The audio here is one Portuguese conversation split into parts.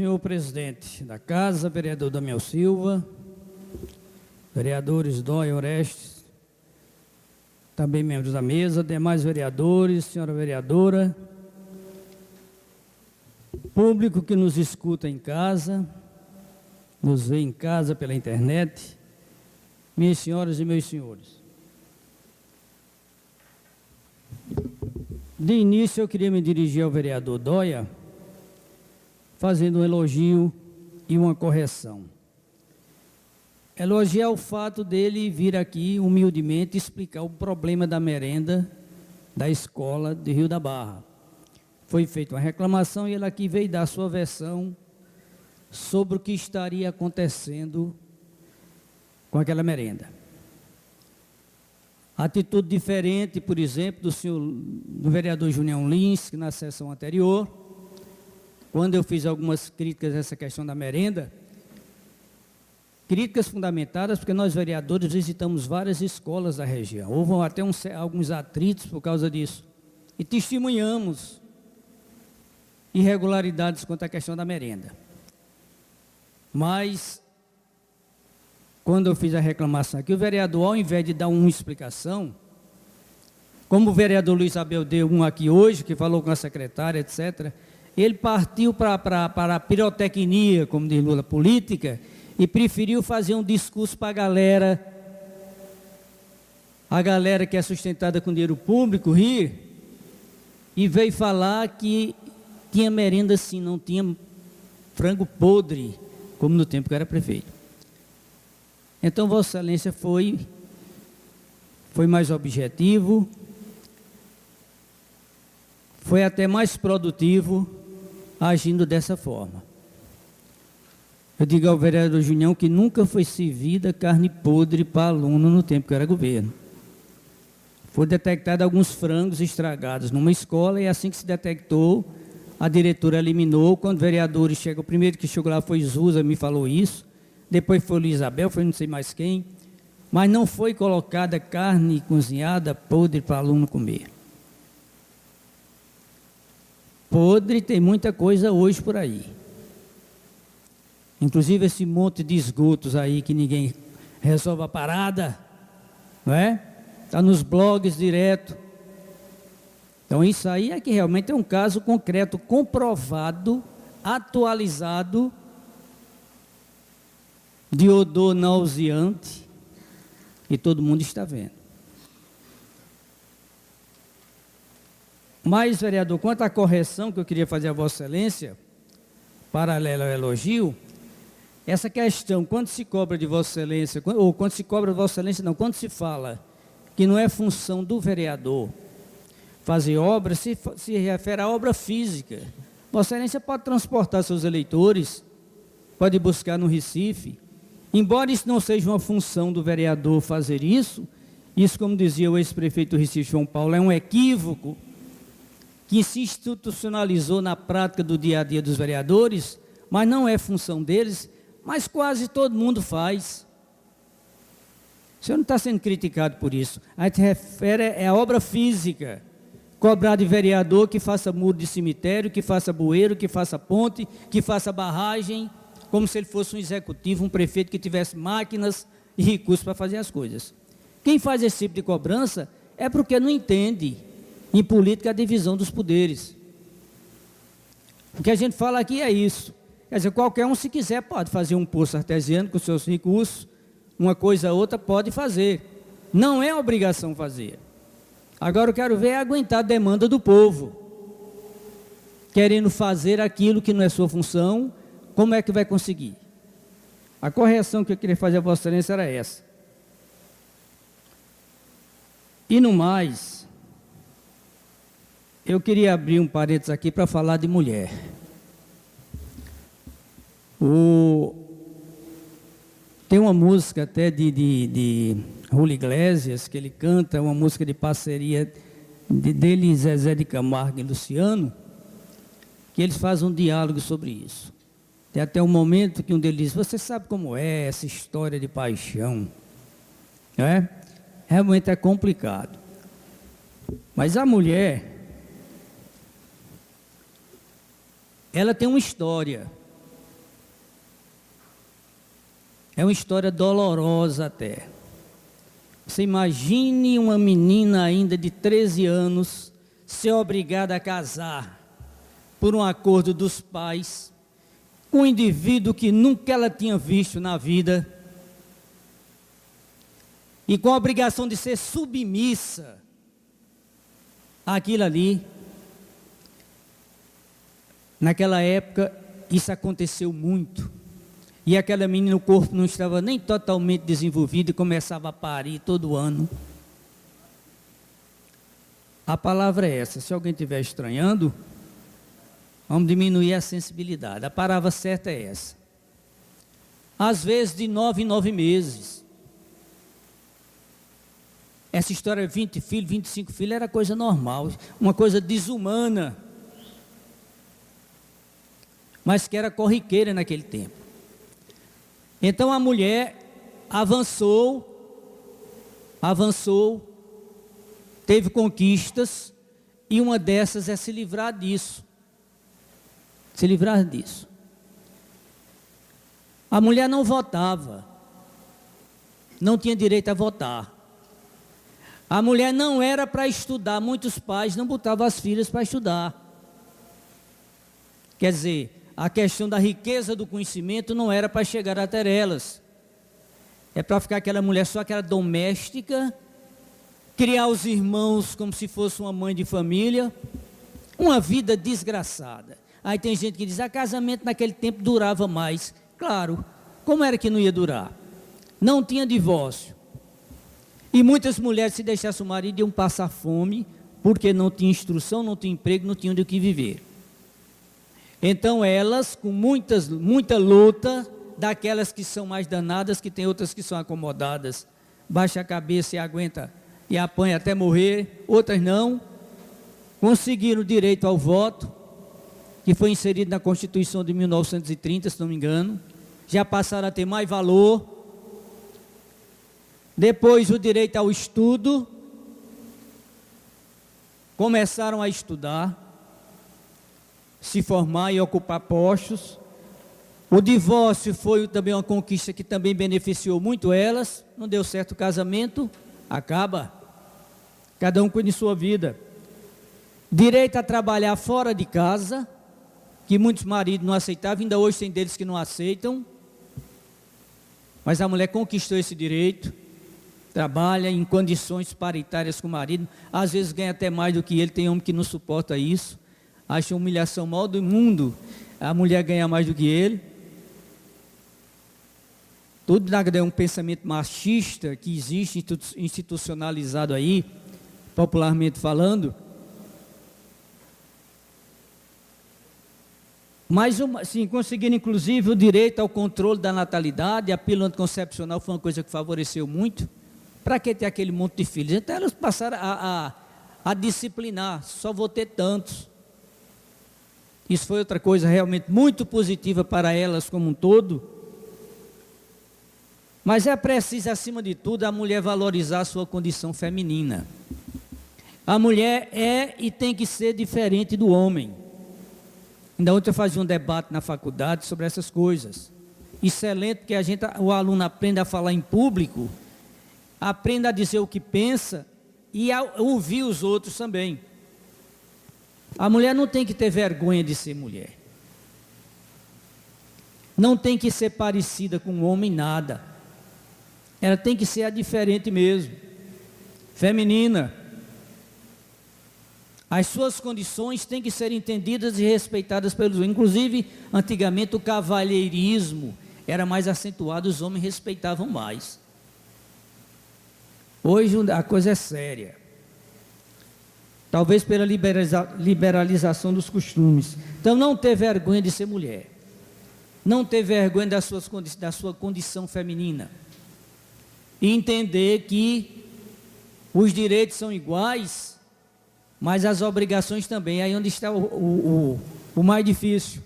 senhor presidente da Casa, vereador Damião Silva, vereadores Dóia Orestes, também membros da mesa, demais vereadores, senhora vereadora, público que nos escuta em casa, nos vê em casa pela internet, minhas senhoras e meus senhores. De início, eu queria me dirigir ao vereador Dóia, fazendo um elogio e uma correção. Elogiar o fato dele vir aqui, humildemente, explicar o problema da merenda da escola de Rio da Barra. Foi feita uma reclamação e ele aqui veio dar a sua versão sobre o que estaria acontecendo com aquela merenda. Atitude diferente, por exemplo, do vereador Junião Lins, que na sessão anterior, quando eu fiz algumas críticas a essa questão da merenda, críticas fundamentadas porque nós vereadores visitamos várias escolas da região, houve até alguns atritos por causa disso, e testemunhamos irregularidades quanto à questão da merenda. Mas, quando eu fiz a reclamação aqui, o vereador, ao invés de dar uma explicação, como o vereador Luiz Abel deu um aqui hoje, que falou com a secretária, etc., ele partiu para a pirotecnia, como diz Lula, política, e preferiu fazer um discurso para a galera que é sustentada com dinheiro público, rir, e veio falar que tinha merenda sim, não tinha frango podre, como no tempo que era prefeito. Então, Vossa Excelência foi mais objetivo, foi até mais produtivo, agindo dessa forma. Eu digo ao vereador Junião que nunca foi servida carne podre para aluno no tempo que era governo. Foi detectado alguns frangos estragados numa escola e assim que se detectou, a diretora eliminou. Quando vereadores chegam, o primeiro que chegou lá foi Zusa, me falou isso. Depois foi Luiz Abel, foi não sei mais quem. Mas não foi colocada carne cozinhada podre para aluno comer. Podre tem muita coisa hoje por aí. Inclusive esse monte de esgotos aí que ninguém resolve a parada, não é? Está nos blogs direto. Então isso aí é que realmente é um caso concreto, comprovado, atualizado, de odor nauseante, e todo mundo está vendo. Mas, vereador, quanto à correção que eu queria fazer a Vossa Excelência, paralela ao elogio, essa questão, quando se cobra de Vossa Excelência, ou quando se cobra de Vossa Excelência, não, quando se fala que não é função do vereador fazer obra, se refere à obra física. Vossa Excelência pode transportar seus eleitores, pode buscar no Recife. Embora isso não seja uma função do vereador fazer isso, como dizia o ex-prefeito do Recife, João Paulo, é um equívoco que se institucionalizou na prática do dia a dia dos vereadores, mas não é função deles, mas quase todo mundo faz. O senhor não está sendo criticado por isso. A gente refere à obra física. Cobrar de vereador que faça muro de cemitério, que faça bueiro, que faça ponte, que faça barragem, como se ele fosse um executivo, um prefeito que tivesse máquinas e recursos para fazer as coisas. Quem faz esse tipo de cobrança é porque não entende em política a divisão dos poderes. O que a gente fala aqui é isso. Quer dizer, qualquer um, se quiser, pode fazer um poço artesiano com seus recursos, uma coisa ou outra pode fazer. Não é obrigação fazer. Agora eu quero ver é aguentar a demanda do povo, querendo fazer aquilo que não é sua função. Como é que vai conseguir? A correção que eu queria fazer a Vossa Excelência era essa. E no mais, eu queria abrir um parênteses aqui para falar de mulher. Tem uma música até de Julio Iglesias, que ele canta, uma música de parceria dele, Zezé de Camargo e Luciano, que eles fazem um diálogo sobre isso. Tem até um momento que um deles diz: você sabe como é essa história de paixão, não é? Realmente é complicado. Mas a mulher, ela tem uma história. É uma história dolorosa até. Você imagine uma menina ainda de 13 anos ser obrigada a casar por um acordo dos pais com um indivíduo que nunca ela tinha visto na vida e com a obrigação de ser submissa àquilo ali. Naquela época isso aconteceu muito. E aquela menina, o corpo não estava nem totalmente desenvolvido e começava a parir todo ano. A palavra é essa. Se alguém estiver estranhando, vamos diminuir a sensibilidade. A palavra certa é essa. Às vezes de 9 em 9 meses. Essa história de 20 filhos, 25 filhos era coisa normal, uma coisa desumana, mas que era corriqueira naquele tempo. Então a mulher avançou, teve conquistas, e uma dessas é se livrar disso. Se livrar disso. A mulher não votava, não tinha direito a votar. A mulher não era para estudar, muitos pais não botavam as filhas para estudar. Quer dizer, a questão da riqueza do conhecimento não era para chegar até elas. É para ficar aquela mulher só aquela doméstica, criar os irmãos como se fosse uma mãe de família, uma vida desgraçada. Aí tem gente que diz, casamento naquele tempo durava mais. Claro, como era que não ia durar? Não tinha divórcio. E muitas mulheres, se deixassem o marido, iam passar fome, porque não tinha instrução, não tinha emprego, não tinham de que viver. Então elas, com muita luta, daquelas que são mais danadas, que tem outras que são acomodadas, baixa a cabeça e aguenta, e apanha até morrer, outras não, conseguiram o direito ao voto, que foi inserido na Constituição de 1930, se não me engano, já passaram a ter mais valor. Depois o direito ao estudo, começaram a estudar, se formar e ocupar postos. O divórcio foi também uma conquista que também beneficiou muito elas. Não deu certo o casamento, acaba. Cada um cuida de sua vida. Direito a trabalhar fora de casa, que muitos maridos não aceitavam, ainda hoje tem deles que não aceitam. Mas a mulher conquistou esse direito, trabalha em condições paritárias com o marido, às vezes ganha até mais do que ele, tem homem que não suporta isso. Acha a humilhação maior do mundo, a mulher ganha mais do que ele. Tudo é um pensamento machista que existe, institucionalizado aí, popularmente falando. Mas, sim, conseguiram inclusive o direito ao controle da natalidade, a pílula anticoncepcional foi uma coisa que favoreceu muito. Para que ter aquele monte de filhos? Então elas passaram a disciplinar, só vou ter tantos. Isso foi outra coisa realmente muito positiva para elas como um todo. Mas é preciso, acima de tudo, a mulher valorizar a sua condição feminina. A mulher é e tem que ser diferente do homem. Ainda ontem eu fazia um debate na faculdade sobre essas coisas. Excelente, porque o aluno aprende a falar em público, aprende a dizer o que pensa e a ouvir os outros também. A mulher não tem que ter vergonha de ser mulher. Não tem que ser parecida com o homem, nada. Ela tem que ser a diferente mesmo. Feminina. As suas condições têm que ser entendidas e respeitadas pelos homens. Inclusive, antigamente o cavalheirismo era mais acentuado, os homens respeitavam mais. Hoje a coisa é séria. Talvez pela liberalização dos costumes. Então, não ter vergonha de ser mulher. Não ter vergonha da sua condição feminina. E entender que os direitos são iguais, mas as obrigações também. Aí onde está o mais difícil.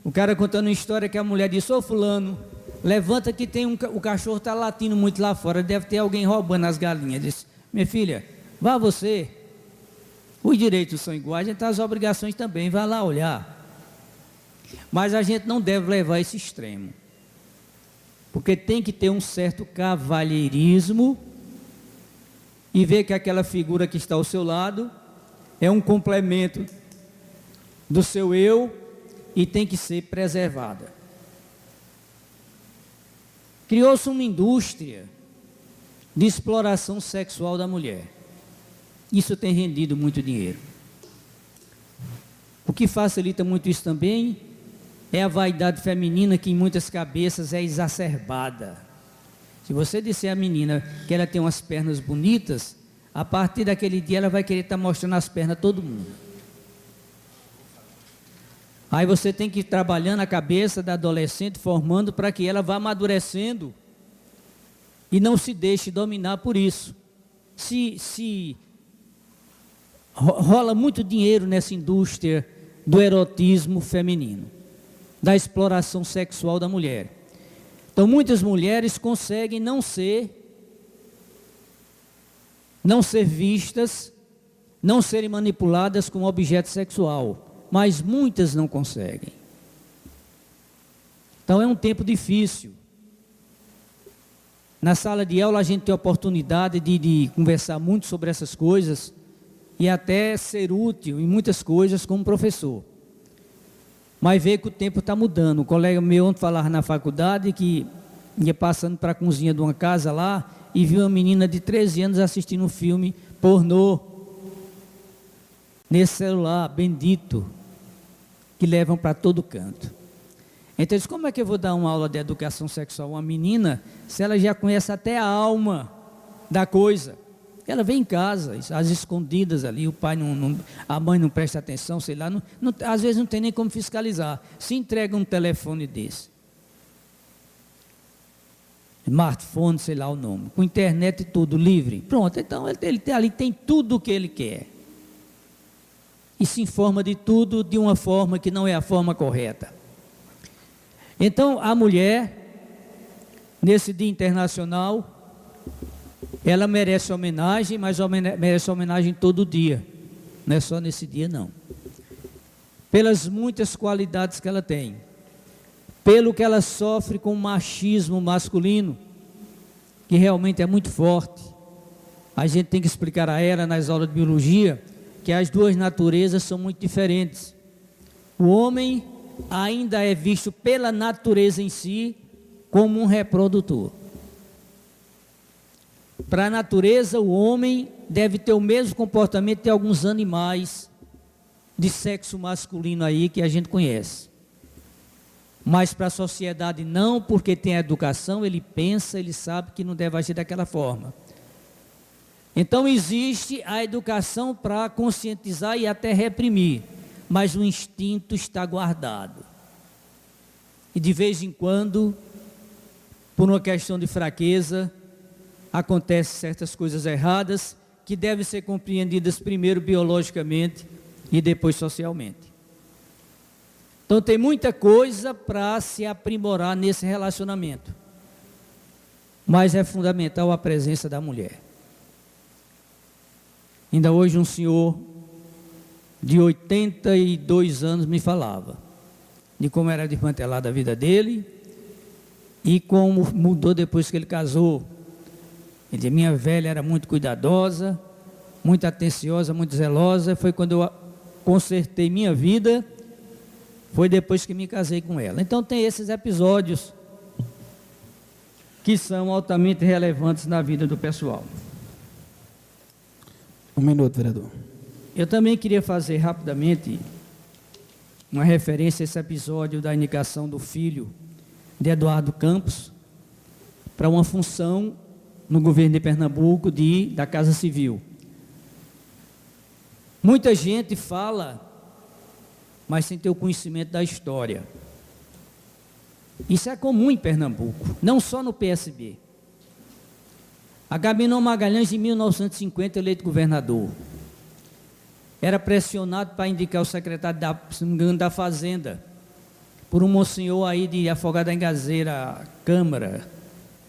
O cara contando uma história que a mulher disse, fulano, levanta que tem o cachorro está latindo muito lá fora, deve ter alguém roubando as galinhas. Disse, minha filha, vá você. Os direitos são iguais, então as obrigações também, vai lá olhar. Mas a gente não deve levar esse extremo. Porque tem que ter um certo cavalheirismo e ver que aquela figura que está ao seu lado é um complemento do seu eu e tem que ser preservada. Criou-se uma indústria de exploração sexual da mulher. Isso tem rendido muito dinheiro. O que facilita muito isso também é a vaidade feminina, que em muitas cabeças é exacerbada. Se você disser à menina que ela tem umas pernas bonitas, a partir daquele dia ela vai querer estar mostrando as pernas a todo mundo. Aí você tem que ir trabalhando a cabeça da adolescente, formando para que ela vá amadurecendo e não se deixe dominar por isso. Se rola muito dinheiro nessa indústria do erotismo feminino, da exploração sexual da mulher. Então muitas mulheres conseguem não ser vistas, não serem manipuladas como objeto sexual, mas muitas não conseguem. Então é um tempo difícil. Na sala de aula a gente tem a oportunidade de conversar muito sobre essas coisas e até ser útil em muitas coisas como professor. Mas vê que o tempo está mudando. Um colega meu ontem falava na faculdade que ia passando para a cozinha de uma casa lá e viu uma menina de 13 anos assistindo um filme pornô nesse celular bendito que levam para todo canto. Então, como é que eu vou dar uma aula de educação sexual a uma menina se ela já conhece até a alma da coisa? Ela vem em casa, às escondidas ali, o pai a mãe não presta atenção, sei lá, às vezes não tem nem como fiscalizar. Se entrega um telefone desse, smartphone, sei lá o nome, com internet e tudo, livre, pronto, então ele ali tem tudo o que ele quer. E se informa de tudo de uma forma que não é a forma correta. Então, a mulher, nesse Dia Internacional, ela merece homenagem, mas merece homenagem todo dia, não é só nesse dia não. Pelas muitas qualidades que ela tem, pelo que ela sofre com o machismo masculino, que realmente é muito forte. A gente tem que explicar a ela nas aulas de biologia que as duas naturezas são muito diferentes. O homem ainda é visto pela natureza em si como um reprodutor. Para a natureza, o homem deve ter o mesmo comportamento de alguns animais de sexo masculino aí que a gente conhece. Mas para a sociedade não, porque tem a educação, ele pensa, ele sabe que não deve agir daquela forma. Então existe a educação para conscientizar e até reprimir, mas o instinto está guardado. E de vez em quando, por uma questão de fraqueza, acontecem certas coisas erradas que devem ser compreendidas primeiro biologicamente e depois socialmente. Então tem muita coisa para se aprimorar nesse relacionamento, mas é fundamental a presença da mulher. Ainda hoje um senhor de 82 anos me falava de como era desmantelada a vida dele e como mudou depois que ele casou. Ele dizia, minha velha era muito cuidadosa, muito atenciosa, muito zelosa. Foi quando eu consertei minha vida, foi depois que me casei com ela. Então tem esses episódios que são altamente relevantes na vida do pessoal. Um minuto, vereador. Eu também queria fazer rapidamente uma referência a esse episódio da indicação do filho de Eduardo Campos para uma função no governo de Pernambuco da Casa Civil. Muita gente fala, mas sem ter o conhecimento da história. Isso é comum em Pernambuco, não só no PSB. Agamenon Magalhães, em 1950, eleito governador, era pressionado para indicar o secretário se não me engano, da Fazenda, por um monsenhor aí de Afogado da Engazeira, Câmara,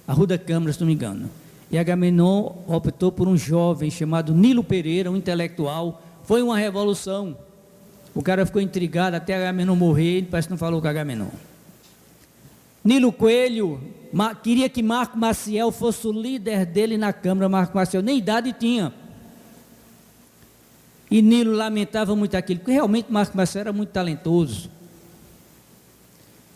Arruda Câmara, se não me engano. E Agamenon optou por um jovem chamado Nilo Pereira, um intelectual. Foi uma revolução. O cara ficou intrigado até Agamenon morrer, ele parece que não falou com Agamenon. Nilo Coelho queria que Marco Maciel fosse o líder dele na Câmara. Marco Maciel nem idade tinha. E Nilo lamentava muito aquilo, porque realmente Marco Maciel era muito talentoso.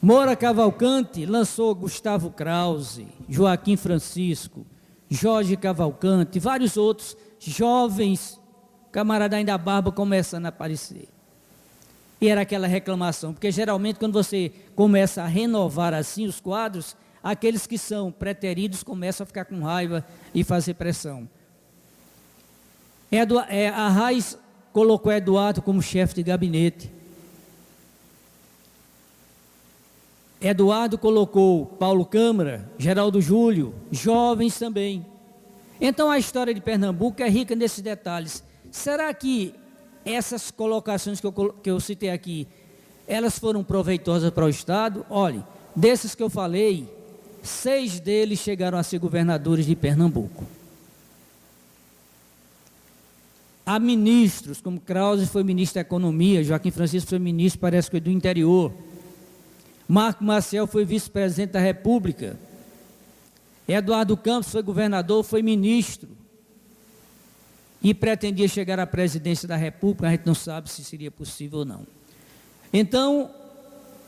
Moura Cavalcante lançou Gustavo Krause, Joaquim Francisco, Jorge Cavalcante, vários outros jovens, camarada ainda barba começando a aparecer. E era aquela reclamação, porque geralmente quando você começa a renovar assim os quadros, aqueles que são preteridos começam a ficar com raiva e fazer pressão. A Raiz colocou Eduardo como chefe de gabinete. Eduardo colocou Paulo Câmara, Geraldo Júlio, jovens também. Então a história de Pernambuco é rica nesses detalhes. Será que essas colocações que eu citei aqui, elas foram proveitosas para o Estado? Olhe, desses que eu falei, 6 deles chegaram a ser governadores de Pernambuco. Há ministros, como Krause foi ministro da Economia, Joaquim Francisco foi ministro, parece que do Interior. Marco Maciel foi vice-presidente da República. Eduardo Campos foi governador, foi ministro. E pretendia chegar à presidência da República, a gente não sabe se seria possível ou não. Então,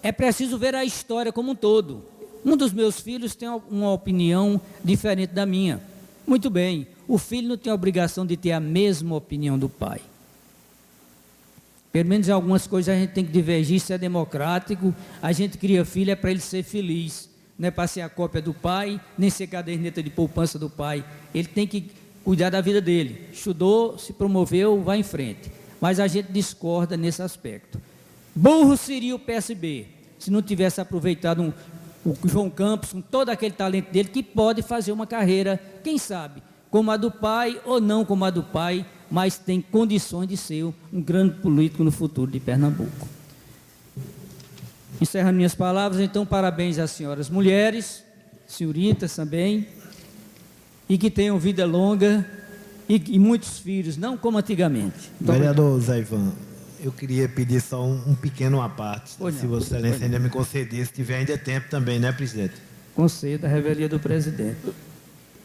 é preciso ver a história como um todo. Um dos meus filhos tem uma opinião diferente da minha. Muito bem, o filho não tem a obrigação de ter a mesma opinião do pai. Pelo menos em algumas coisas a gente tem que divergir, isso é democrático. A gente cria filho é para ele ser feliz, não é para ser a cópia do pai, nem ser caderneta de poupança do pai. Ele tem que cuidar da vida dele. Estudou, se promoveu, vai em frente. Mas a gente discorda nesse aspecto. Burro seria o PSB, se não tivesse aproveitado o João Campos, com todo aquele talento dele, que pode fazer uma carreira, quem sabe, como a do pai ou não como a do pai, mas tem condições de ser um grande político no futuro de Pernambuco. Encerrando minhas palavras, então, parabéns às senhoras mulheres, senhoritas também, e que tenham vida longa e muitos filhos, não como antigamente. Vereador Zé Ivan, eu queria pedir só um pequeno à parte, se Vossa Excelência ainda me conceder, se tiver ainda tempo também, né, presidente? Conceda a revelia do presidente.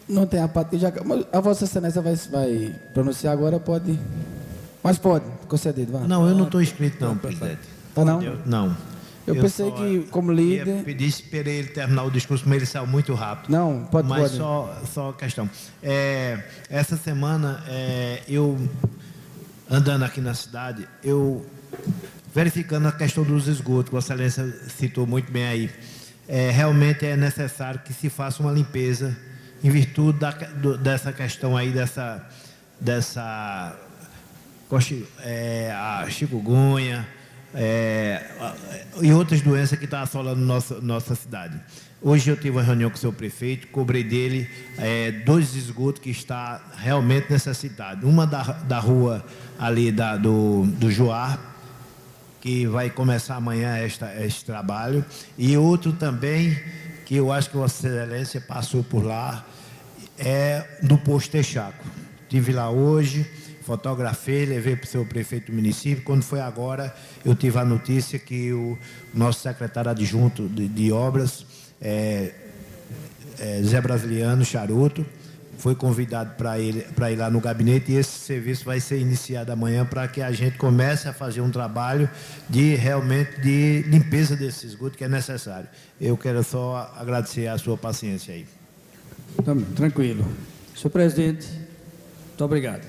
Não tem a parte, já, a Vossa Excelência vai pronunciar agora, pode, mas pode conceder, vai. Não, eu não estou inscrito não, presidente. Tá não? Não. Eu pensei que, como líder... Pedir, esperei ele terminar o discurso, mas ele saiu muito rápido. Não, pode. Mas só questão. Essa semana, eu, andando aqui na cidade, eu, verificando a questão dos esgotos, que Vossa Excelência citou muito bem aí, realmente é necessário que se faça uma limpeza em virtude dessa questão aí, a chikungunya, e outras doenças que estão assolando nossa cidade. Hoje eu tive uma reunião com o seu prefeito, cobrei dele 2 esgotos que está realmente necessitado. Uma da rua ali do Joar, que vai começar amanhã este trabalho, e outro também, que eu acho que Vossa Excelência passou por lá, do posto Texaco. Estive lá hoje, fotografei, levei para o seu prefeito do município. Quando foi agora, eu tive a notícia que o nosso secretário adjunto de obras, Zé Brasiliano Charuto, foi convidado para ir lá no gabinete, e esse serviço vai ser iniciado amanhã para que a gente comece a fazer um trabalho realmente de limpeza desse esgoto que é necessário. Eu quero só agradecer a sua paciência aí. Tranquilo. Senhor presidente, muito obrigado.